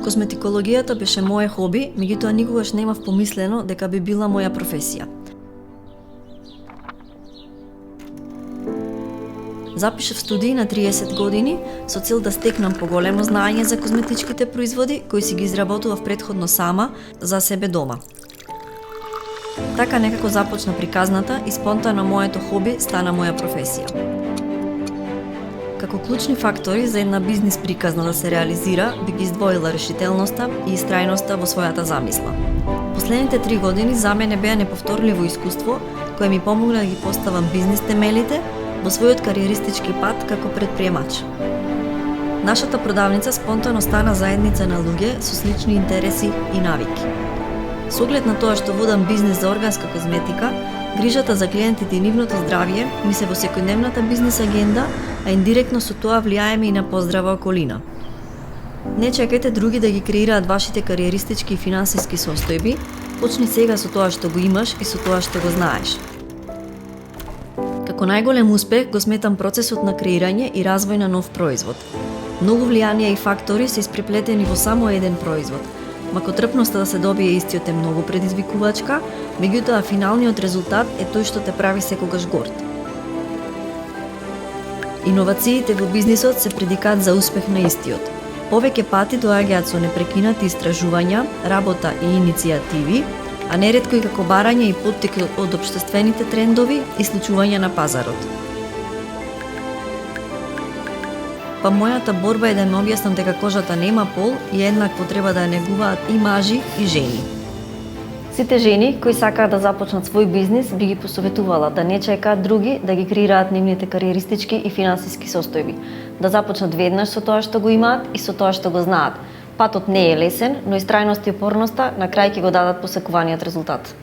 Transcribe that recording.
Косметикологијата беше моje хоби, меѓутоа никогаш немав помислено дека би била моја професија. Запишав студии на 30 години со цел да стекнам поголемо знаење за козметичките производи кои си ги изработував претходно сама за себе дома. Така некако започна приказната и спонтано моето хоби стана моја професија. Како клучни фактори за една бизнис приказна да се реализира, би ги издвоила решителноста и истрајноста во својата замисла. Последните 3 години за мене беа неповторливо искуство кое ми помогна да ги поставам бизнис темелите во својот кариеристички пат како предприемач. Нашата продавница спонтано стана заедница на луѓе со слични интереси и навики. Со оглед на тоа што водам бизнис за органска козметика, грижата за клиентите и нивното здравје ми се во секојдневната бизнис агенда, а индиректно со тоа влијаеме и на поздрава околина. Не чекајте други да ги креираат вашите кариеристички и финансиски состојби, почни сега со тоа што го имаш и со тоа што го знаеш. Како најголем успех го сметам процесот на креирање и развој на нов производ. Многу влијанија и фактори се испреплетени во само еден производ. Макотрпноста да се добие истиот е многу предизвикувачка, меѓутоа финалниот резултат е тој што те прави секогаш горд. Иновациите во бизнисот се предикат за успех на истиот. Повеќе пати доаѓаат со непрекинати истражувања, работа и иницијативи, а неретко и како барање и поттик од општествените трендови и случувања на пазарот. Па мојата борба е да ме објаснам дека кожата нема пол и еднакво треба да ја негуваат и мажи и жени. Сите жени кои сакаат да започнат свој бизнис би ги посоветувала да не чекаат други да ги креираат нивните кариеристички и финансиски состојби, да започнат веднаш со тоа што го имаат и со тоа што го знаат. Патот не е лесен, но истрајност и упорноста на крај ќе го дадат посекуваниот резултат.